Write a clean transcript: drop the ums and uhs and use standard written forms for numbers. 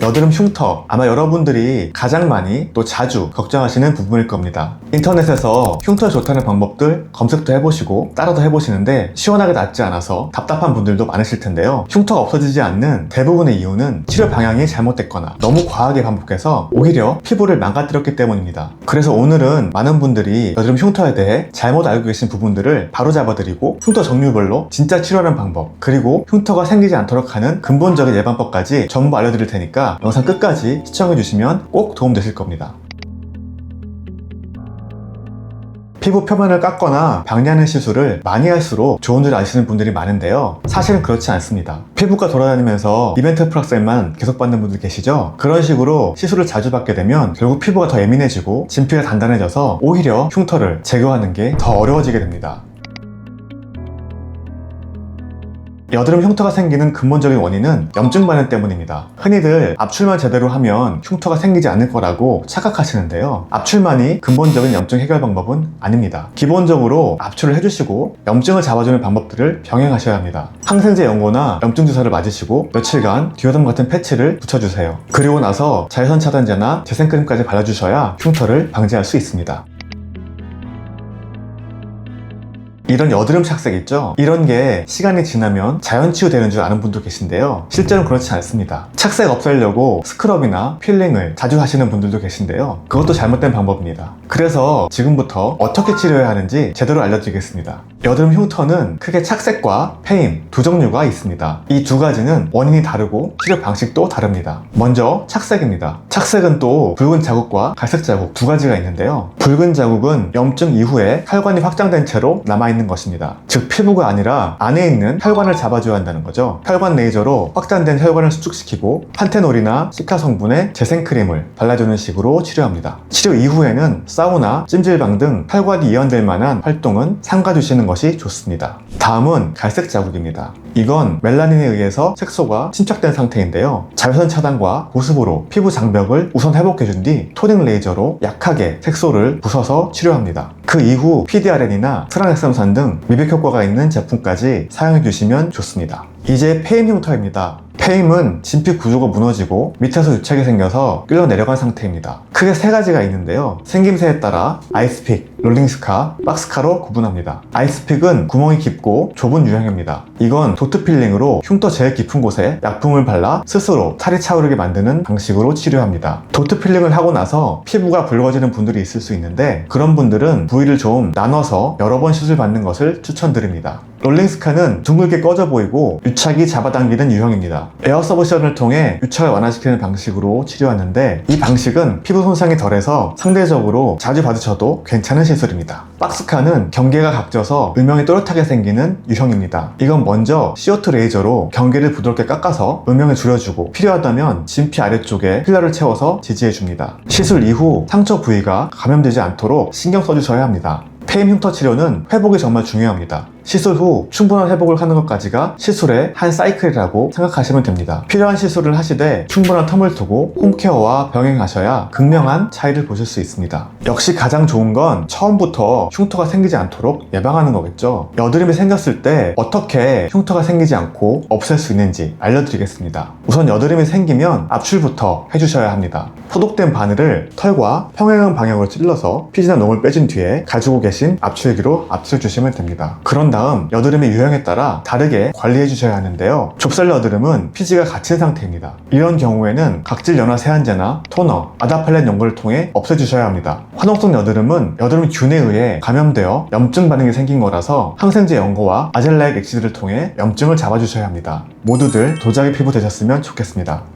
여드름 흉터, 아마 여러분들이 가장 많이 또 자주 걱정하시는 부분일 겁니다. 인터넷에서 흉터에 좋다는 방법들 검색도 해보시고 따라도 해보시는데 시원하게 낫지 않아서 답답한 분들도 많으실 텐데요. 흉터가 없어지지 않는 대부분의 이유는 치료 방향이 잘못됐거나 너무 과하게 반복해서 오히려 피부를 망가뜨렸기 때문입니다. 그래서 오늘은 많은 분들이 여드름 흉터에 대해 잘못 알고 계신 부분들을 바로잡아드리고 흉터 종류별로 진짜 치료하는 방법, 그리고 흉터가 생기지 않도록 하는 근본적인 예방법까지 전부 알려드릴 테니까 영상 끝까지 시청해주시면 꼭 도움되실 겁니다. 피부 표면을 깎거나 박리하는 시술을 많이 할수록 좋은 줄 아시는 분들이 많은데요, 사실은 그렇지 않습니다. 피부과 돌아다니면서 이벤트 프락셀만 계속 받는 분들 계시죠? 그런 식으로 시술을 자주 받게 되면 결국 피부가 더 예민해지고 진피가 단단해져서 오히려 흉터를 제거하는 게 더 어려워지게 됩니다. 여드름 흉터가 생기는 근본적인 원인은 염증 반응 때문입니다. 흔히들 압출만 제대로 하면 흉터가 생기지 않을 거라고 착각하시는데요, 압출만이 근본적인 염증 해결 방법은 아닙니다. 기본적으로 압출을 해주시고 염증을 잡아주는 방법들을 병행하셔야 합니다. 항생제 연고나 염증 주사를 맞으시고 며칠간 디오덤 같은 패치를 붙여주세요. 그리고 나서 자외선 차단제나 재생크림까지 발라주셔야 흉터를 방지할 수 있습니다. 이런 여드름 착색 있죠? 이런 게 시간이 지나면 자연 치유되는 줄 아는 분도 계신데요, 실제로는 그렇지 않습니다. 착색 없애려고 스크럽이나 필링을 자주 하시는 분들도 계신데요, 그것도 잘못된 방법입니다. 그래서 지금부터 어떻게 치료해야 하는지 제대로 알려드리겠습니다. 여드름 흉터는 크게 착색과 패임 두 종류가 있습니다. 이 두 가지는 원인이 다르고 치료 방식도 다릅니다. 먼저 착색입니다. 착색은 또 붉은 자국과 갈색 자국 두 가지가 있는데요, 붉은 자국은 염증 이후에 혈관이 확장된 채로 남아있는 것입니다. 즉 피부가 아니라 안에 있는 혈관을 잡아줘야 한다는 거죠. 혈관 레이저로 확장된 혈관을 수축시키고 판테놀이나 시카 성분의 재생크림을 발라주는 식으로 치료합니다. 치료 이후에는 사우나, 찜질방 등 혈관이 이완될 만한 활동은 삼가주시는 것이 좋습니다. 다음은 갈색 자국입니다. 이건 멜라닌에 의해서 색소가 침착된 상태인데요, 자외선 차단과 보습으로 피부 장벽을 우선 회복해준 뒤 토닝 레이저로 약하게 색소를 부숴서 치료합니다. 그 이후 PDRN이나 트라넥삼산 등 미백 효과가 있는 제품까지 사용해 주시면 좋습니다. 이제 패임 흉터입니다. 패임은 진피 구조가 무너지고 밑에서 유착이 생겨서 끌려 내려간 상태입니다. 크게 세 가지가 있는데요, 생김새에 따라 아이스픽, 롤링스카, 박스카로 구분합니다. 아이스픽은 구멍이 깊고 좁은 유형입니다. 이건 도트 필링으로 흉터 제일 깊은 곳에 약품을 발라 스스로 살이 차오르게 만드는 방식으로 치료합니다. 도트 필링을 하고 나서 피부가 붉어지는 분들이 있을 수 있는데, 그런 분들은 부위를 좀 나눠서 여러 번 시술 받는 것을 추천드립니다. 롤링스카는 둥글게 꺼져 보이고 유착이 잡아당기는 유형입니다. 에어서브션을 통해 유착을 완화시키는 방식으로 치료하는데, 이 방식은 피부 손상이 덜해서 상대적으로 자주 받으셔도 괜찮은 시술입니다. 박스카는 경계가 각져서 음영이 또렷하게 생기는 유형입니다. 이건 먼저 CO2 레이저로 경계를 부드럽게 깎아서 음영을 줄여주고 필요하다면 진피 아래쪽에 필러를 채워서 지지해줍니다. 시술 이후 상처 부위가 감염되지 않도록 신경 써주셔야 합니다. 패임 흉터 치료는 회복이 정말 중요합니다. 시술 후 충분한 회복을 하는 것까지가 시술의 한 사이클이라고 생각하시면 됩니다. 필요한 시술을 하시되 충분한 텀을 두고 홈케어와 병행하셔야 극명한 차이를 보실 수 있습니다. 역시 가장 좋은 건 처음부터 흉터가 생기지 않도록 예방하는 거겠죠. 여드름이 생겼을 때 어떻게 흉터가 생기지 않고 없앨 수 있는지 알려드리겠습니다. 우선 여드름이 생기면 압출부터 해주셔야 합니다. 소독된 바늘을 털과 평행한 방향으로 찔러서 피지나 놈을 빼준 뒤에 가지고 계신 압출기로 압출해주시면 됩니다. 그런 다음 여드름의 유형에 따라 다르게 관리해 주셔야 하는데요, 좁쌀 여드름은 피지가 갇힌 상태입니다. 이런 경우에는 각질 연화 세안제나 토너, 아다팔렌 연고를 통해 없애주셔야 합니다. 화농성 여드름은 여드름균에 의해 감염되어 염증 반응이 생긴 거라서 항생제 연고와 아젤라익 액시드를 통해 염증을 잡아주셔야 합니다. 모두들 도자기 피부 되셨으면 좋겠습니다.